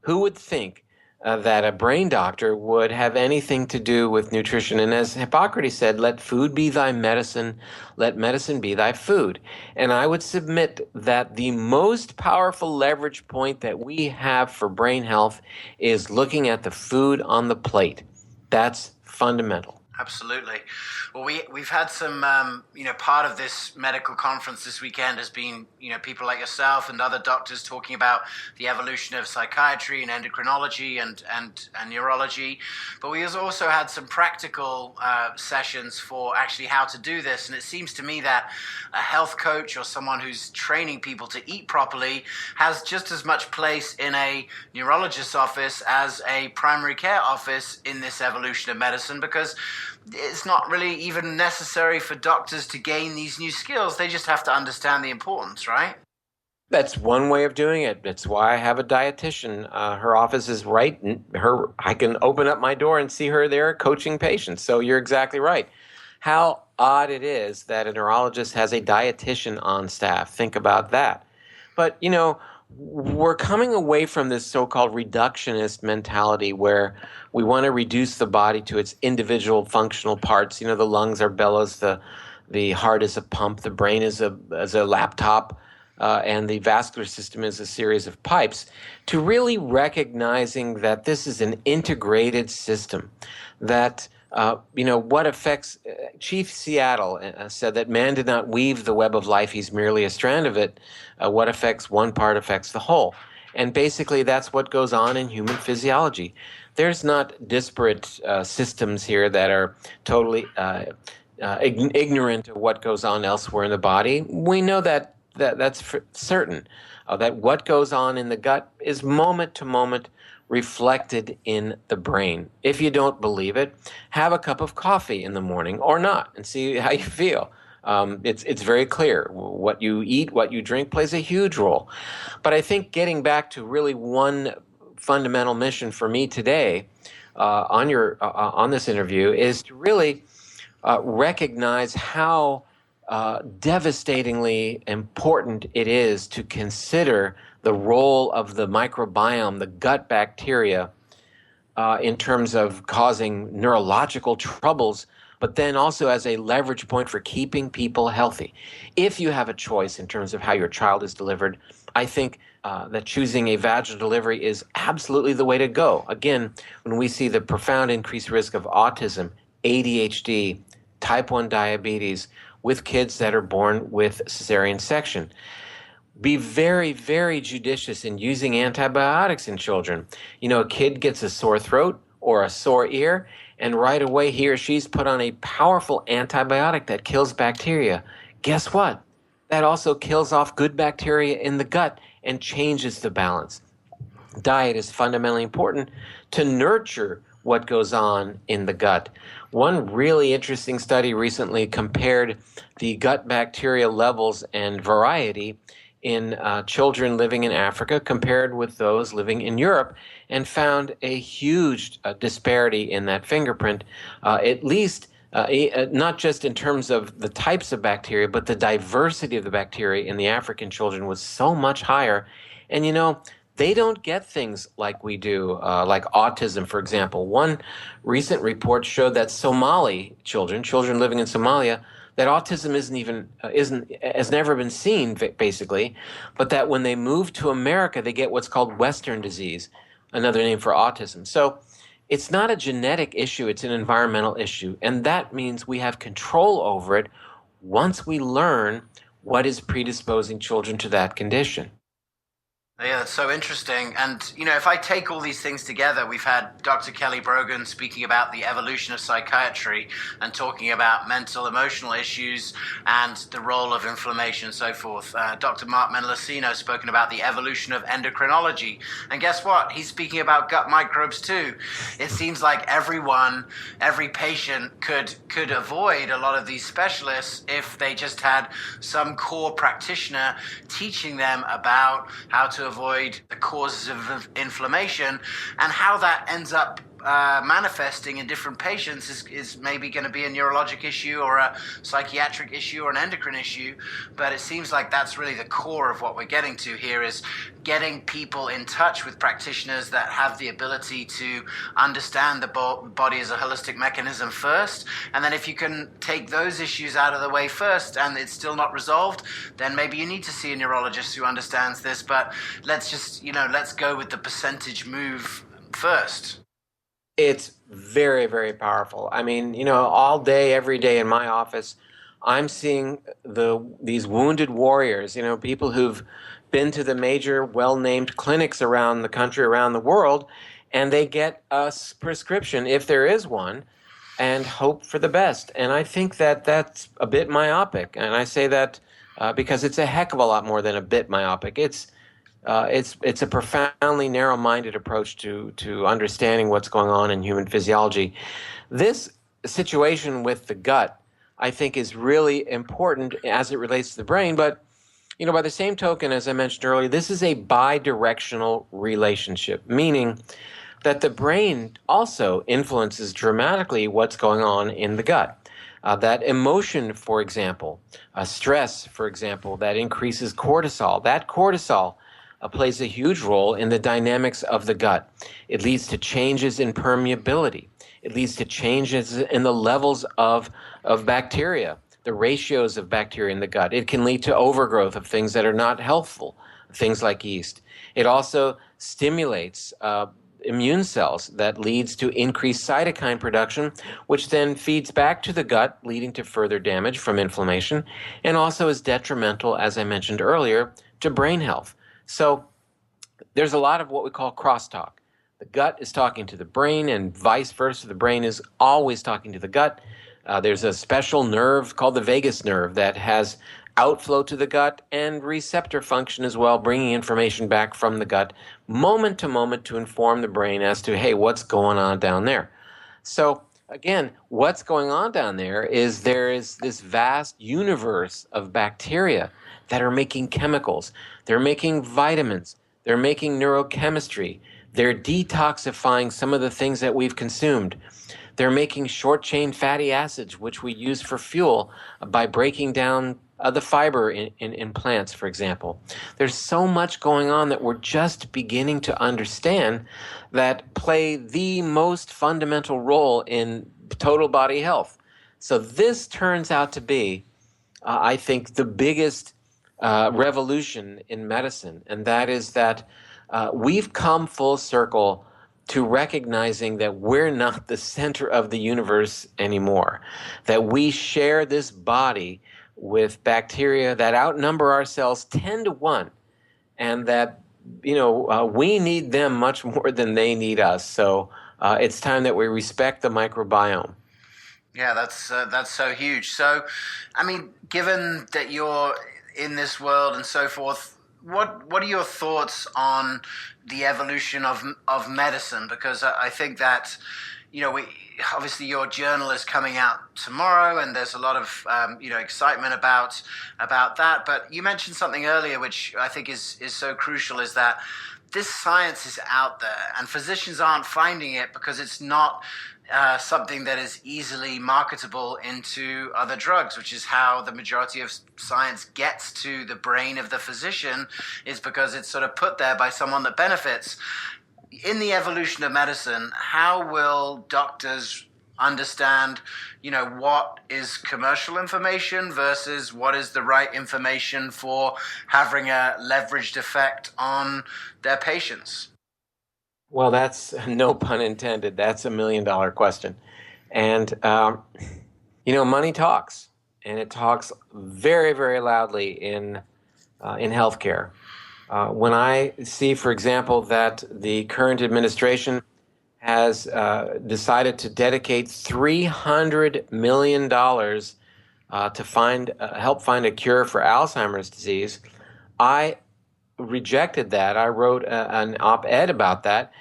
who would think that a brain doctor would have anything to do with nutrition? And as Hippocrates said, let food be thy medicine, let medicine be thy food. And I would submit that the most powerful leverage point that we have for brain health is looking at the food on the plate. That's fundamental. Absolutely. Well, we've had some, part of this medical conference this weekend has been, people like yourself and other doctors talking about the evolution of psychiatry and endocrinology and neurology. But we also had some practical sessions for actually how to do this. And it seems to me that a health coach or someone who's training people to eat properly has just as much place in a neurologist's office as a primary care office in this evolution of medicine, because it's not really even necessary for doctors to gain these new skills. They just have to understand the importance, right? That's one way of doing it. That's why I have a dietitian. Her office is right. I can open up my door and see her there coaching patients. So you're exactly right. How odd it is that a neurologist has a dietitian on staff. Think about that. But, we're coming away from this so-called reductionist mentality where we want to reduce the body to its individual functional parts. The lungs are bellows, the heart is a pump, the brain is a laptop, and the vascular system is a series of pipes, to really recognizing that this is an integrated system, that what affects Chief Seattle said that man did not weave the web of life, he's merely a strand of it. What affects one part affects the whole. And basically that's what goes on in human physiology. There's not disparate systems here that are totally ignorant of what goes on elsewhere in the body. We know that's for certain, that what goes on in the gut is moment to moment reflected in the brain. If you don't believe it, have a cup of coffee in the morning or not and see how you feel. It's very clear. What you eat, what you drink plays a huge role. But I think getting back to really one fundamental mission for me today on this interview is to really recognize how devastatingly important it is to consider the role of the microbiome, the gut bacteria, in terms of causing neurological troubles, but then also as a leverage point for keeping people healthy. If you have a choice in terms of how your child is delivered, I think that choosing a vaginal delivery is absolutely the way to go. Again, when we see the profound increased risk of autism, ADHD, type 1 diabetes with kids that are born with cesarean section, be very, very judicious in using antibiotics in children. A kid gets a sore throat or a sore ear, and right away he or she's put on a powerful antibiotic that kills bacteria. Guess what? That also kills off good bacteria in the gut and changes the balance. Diet is fundamentally important to nurture what goes on in the gut. One really interesting study recently compared the gut bacteria levels and variety in children living in Africa compared with those living in Europe, and found a huge disparity in that fingerprint, at least not just in terms of the types of bacteria, but the diversity of the bacteria in the African children was so much higher. And they don't get things like we do, like autism, for example. One recent report showed that Somali children living in Somalia, that autism has never been seen, basically, but that when they move to America, they get what's called Western disease, another name for autism. So it's not a genetic issue, it's an environmental issue. And that means we have control over it once we learn what is predisposing children to that condition. Yeah, that's so interesting. And, if I take all these things together, we've had Dr. Kelly Brogan speaking about the evolution of psychiatry and talking about mental, emotional issues and the role of inflammation and so forth. Dr. Mark Mendelacino spoken about the evolution of endocrinology. And guess what? He's speaking about gut microbes too. It seems like every patient could avoid a lot of these specialists if they just had some core practitioner teaching them about how to avoid the causes of inflammation, and how that ends up manifesting in different patients is maybe going to be a neurologic issue or a psychiatric issue or an endocrine issue. But it seems like that's really the core of what we're getting to here, is getting people in touch with practitioners that have the ability to understand the body as a holistic mechanism first. And then if you can take those issues out of the way first and it's still not resolved, then maybe you need to see a neurologist who understands this. But let's go with the percentage move first. It's very, very powerful. I mean, all day, every day in my office, I'm seeing these wounded warriors, people who've been to the major well-named clinics around the country, around the world, and they get a prescription, if there is one, and hope for the best. And I think that that's a bit myopic. And I say that because it's a heck of a lot more than a bit myopic. It's a profoundly narrow-minded approach to understanding what's going on in human physiology. This situation with the gut, I think, is really important as it relates to the brain. But, by the same token, as I mentioned earlier, this is a bidirectional relationship, meaning that the brain also influences dramatically what's going on in the gut. That emotion, for example, stress, for example, that increases cortisol. That cortisol plays a huge role in the dynamics of the gut. It leads to changes in permeability. It leads to changes in the levels of bacteria, the ratios of bacteria in the gut. It can lead to overgrowth of things that are not healthful, things like yeast. It also stimulates immune cells that leads to increased cytokine production, which then feeds back to the gut, leading to further damage from inflammation, and also is detrimental, as I mentioned earlier, to brain health. So there's a lot of what we call crosstalk. The gut is talking to the brain and vice versa. The brain is always talking to the gut. There's a special nerve called the vagus nerve that has outflow to the gut and receptor function as well, bringing information back from the gut moment to moment to inform the brain as to, hey, what's going on down there? So again, what's going on down there is this vast universe of bacteria that are making chemicals. They're making vitamins. They're making neurochemistry. They're detoxifying some of the things that we've consumed. They're making short-chain fatty acids, which we use for fuel by breaking down the fiber in plants, for example. There's so much going on that we're just beginning to understand that play the most fundamental role in total body health. So this turns out to be, I think, the biggest revolution in medicine, and that is that we've come full circle to recognizing that we're not the center of the universe anymore, that we share this body with bacteria that outnumber ourselves 10 to 1, and that we need them much more than they need us. So it's time that we respect the microbiome. Yeah, that's so huge. So, I mean, given that you're in this world and so forth, what are your thoughts on the evolution of medicine? Because I think that, obviously your journal is coming out tomorrow, and there's a lot of excitement about that. But you mentioned something earlier, which I think is so crucial, is that this science is out there, and physicians aren't finding it because it's not something that is easily marketable into other drugs, which is how the majority of science gets to the brain of the physician, is because it's sort of put there by someone that benefits. In the evolution of medicine, how will doctors understand, what is commercial information versus what is the right information for having a leveraged effect on their patients? Well, that's no pun intended. That's $1 million question. And, money talks, and it talks very, very loudly in healthcare. When I see, for example, that the current administration has decided to dedicate $300 million to help find a cure for Alzheimer's disease, I rejected that. I wrote an op-ed about that.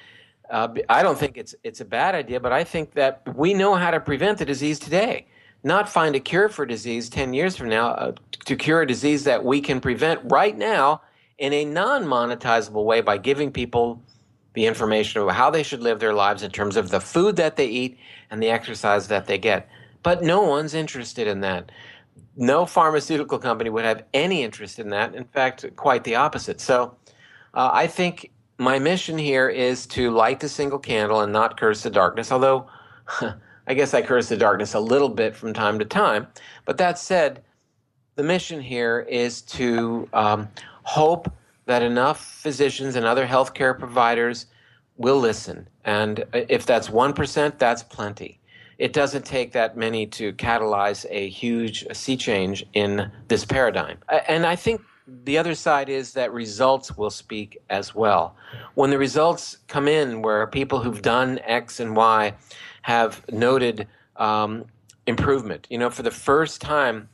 I don't think it's a bad idea, but I think that we know how to prevent the disease today, not find a cure for disease 10 years from now, to cure a disease that we can prevent right now in a non-monetizable way by giving people the information about how they should live their lives in terms of the food that they eat and the exercise that they get. But no one's interested in that. No pharmaceutical company would have any interest in that. In fact, quite the opposite. So I think my mission here is to light the single candle and not curse the darkness, although I guess I curse the darkness a little bit from time to time. But that said, the mission here is to hope that enough physicians and other healthcare providers will listen. And if that's 1%, that's plenty. It doesn't take that many to catalyze a huge sea change in this paradigm. And I think the other side is that results will speak as well. When the results come in where people who've done X and Y have noted improvement, for the first time,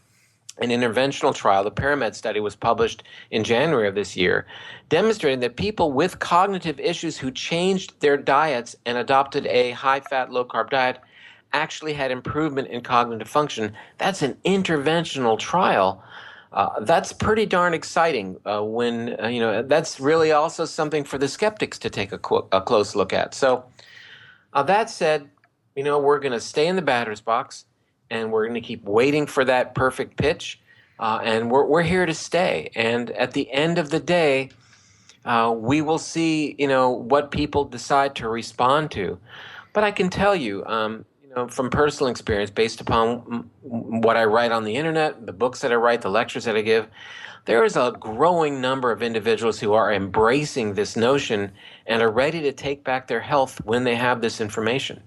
an interventional trial, the Perlmutter study, was published in January of this year, demonstrating that people with cognitive issues who changed their diets and adopted a high-fat, low-carb diet actually had improvement in cognitive function. That's an interventional trial. That's pretty darn exciting that's really also something for the skeptics to take a close look at. So that said, we're going to stay in the batter's box, and we're going to keep waiting for that perfect pitch, and we're here to stay. And at the end of the day, we will see, what people decide to respond to. But I can tell you, from personal experience, based upon what I write on the internet, the books that I write, the lectures that I give, there is a growing number of individuals who are embracing this notion and are ready to take back their health when they have this information.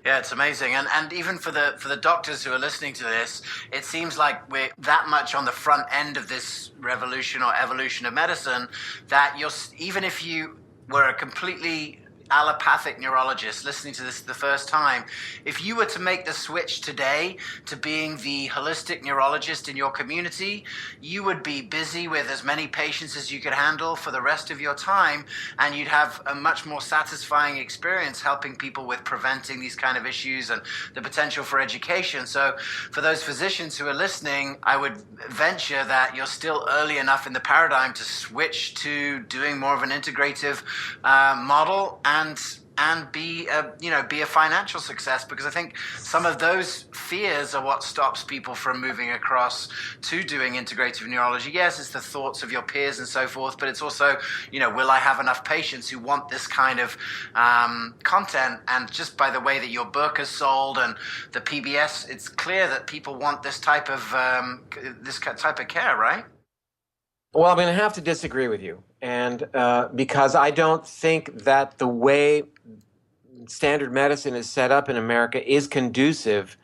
Yeah, it's amazing. And even for the doctors who are listening to this, it seems like we're that much on the front end of this revolution or evolution of medicine that even if you were a completely allopathic neurologist listening to this the first time, if you were to make the switch today to being the holistic neurologist in your community, you would be busy with as many patients as you could handle for the rest of your time, and you'd have a much more satisfying experience helping people with preventing these kind of issues and the potential for education. So for those physicians who are listening, I would venture that you're still early enough in the paradigm to switch to doing more of an integrative model and be a financial success, because I think some of those fears are what stops people from moving across to doing integrative neurology. Yes, it's the thoughts of your peers and so forth, but it's also, will I have enough patients who want this kind of content? And just by the way that your book is sold and the PBS, it's clear that people want this type of care, right? Well, I'm going to have to disagree with you, and because I don't think that the way standard medicine is set up in America is conducive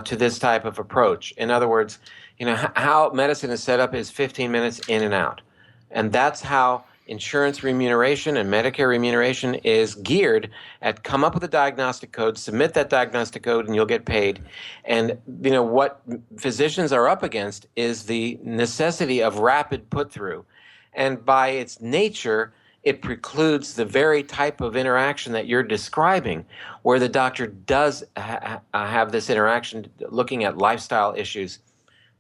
to this type of approach. In other words, how medicine is set up is 15 minutes in and out, and that's how insurance remuneration and Medicare remuneration is geared at. Come up with a diagnostic code, submit that diagnostic code, and you'll get paid. And what physicians are up against is the necessity of rapid put through, and by its nature, it precludes the very type of interaction that you're describing, where the doctor does have this interaction looking at lifestyle issues.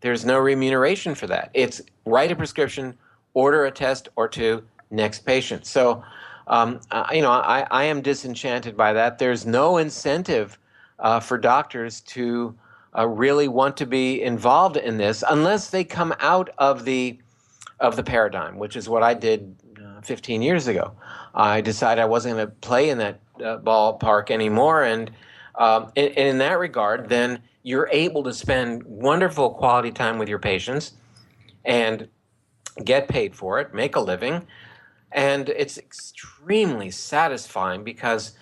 There's no remuneration for that. It's write a prescription, order a test or two, next patient. So, I am disenchanted by that. There's no incentive for doctors to really want to be involved in this unless they come out of the paradigm, which is what I did 15 years ago. I decided I wasn't going to play in that ballpark anymore, and in that regard, then you're able to spend wonderful quality time with your patients and get paid for it, make a living. And it's extremely satisfying because,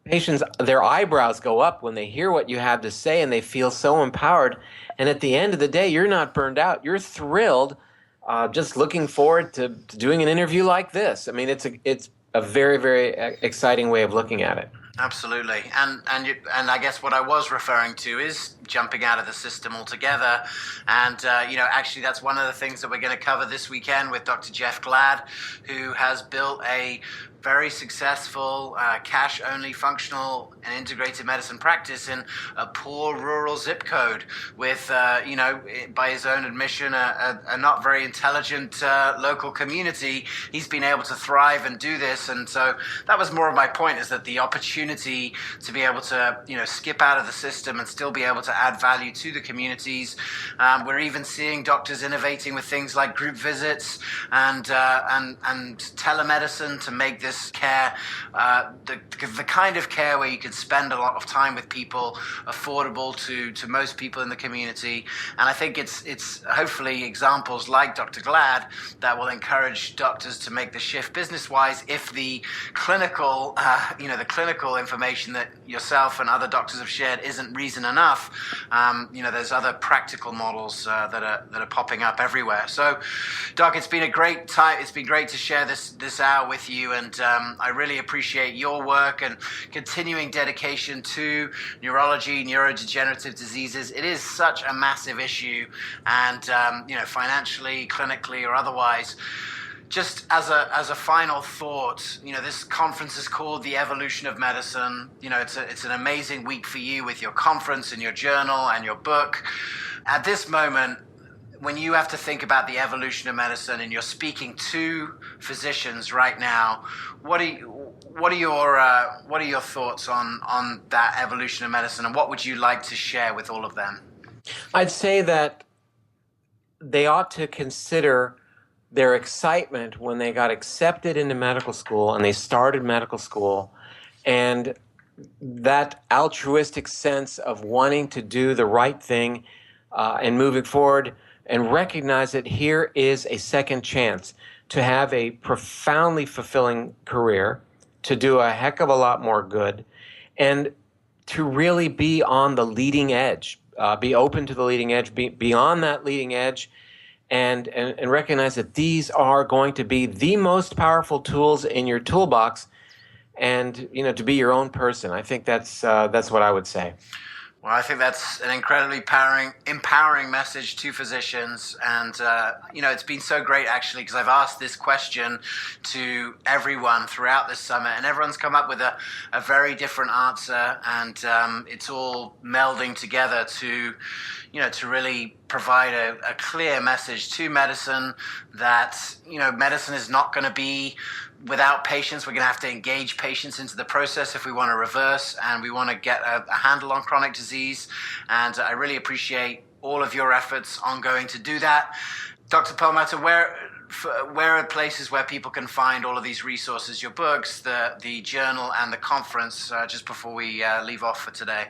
patients, their eyebrows go up when they hear what you have to say, and they feel so empowered. And at the end of the day, you're not burned out. You're thrilled just looking forward to doing an interview like this. I mean, it's a very, very exciting way of looking at it. Absolutely, and I guess what I was referring to is jumping out of the system altogether, and actually that's one of the things that we're going to cover this weekend with Dr. Jeff Glad, who has built a very successful cash-only functional and integrated medicine practice in a poor rural zip code with, by his own admission, a not very intelligent local community. He's been able to thrive and do this, and so that was more of my point, is that the opportunity to be able to, skip out of the system and still be able to add value to the communities. We're even seeing doctors innovating with things like group visits and telemedicine to make this care, the kind of care where you can spend a lot of time with people, affordable to most people in the community. And I think it's hopefully examples like Dr. Glad that will encourage doctors to make the shift business-wise if the clinical, the clinical information that yourself and other doctors have shared isn't reason enough. There's other practical models that are popping up everywhere. So, Doc, it's been a great time. It's been great to share this hour with you, and I really appreciate your work and continuing dedication to neurology, neurodegenerative diseases. It is such a massive issue, and financially, clinically, or otherwise. Just as a final thought, this conference is called The Evolution of Medicine. It's an amazing week for you with your conference and your journal and your book. At this moment, when you have to think about the evolution of medicine and you're speaking to physicians right now, what are your thoughts on that evolution of medicine, and what would you like to share with all of them? I'd say that they ought to consider their excitement when they got accepted into medical school and they started medical school, and that altruistic sense of wanting to do the right thing and moving forward, and recognize that here is a second chance to have a profoundly fulfilling career, to do a heck of a lot more good, and to really be on the leading edge, be open to the leading edge, be beyond that leading edge, and recognize that these are going to be the most powerful tools in your toolbox, and to be your own person. I think that's what I would say. Well, I think that's an incredibly empowering message to physicians. And, it's been so great, actually, because I've asked this question to everyone throughout this summit, and everyone's come up with a very different answer. And it's all melding together to really provide a clear message to medicine that, medicine is not going to be without patients. We're going to have to engage patients into the process if we want to reverse and we want to get a handle on chronic disease. And I really appreciate all of your efforts ongoing to do that. Dr. Perlmutter, where are places where people can find all of these resources, your books, the journal, and the conference, just before we leave off for today?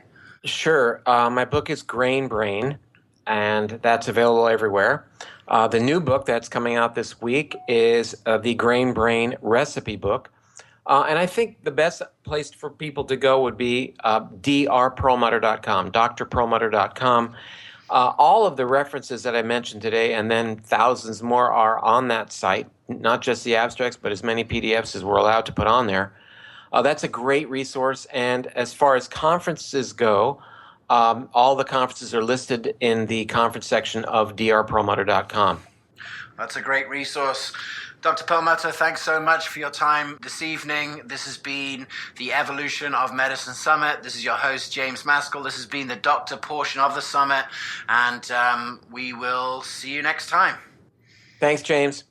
Sure. My book is Grain Brain, and that's available everywhere. The new book that's coming out this week is the Grain Brain Recipe Book. And I think the best place for people to go would be drperlmutter.com, drperlmutter.com. All of the references that I mentioned today, and then thousands more, are on that site, not just the abstracts, but as many PDFs as we're allowed to put on there. That's a great resource. And as far as conferences go, all the conferences are listed in the conference section of drperlmutter.com. That's a great resource. Dr. Perlmutter, thanks so much for your time this evening. This has been the Evolution of Medicine Summit. This is your host, James Maskell. This has been the doctor portion of the summit, and we will see you next time. Thanks, James.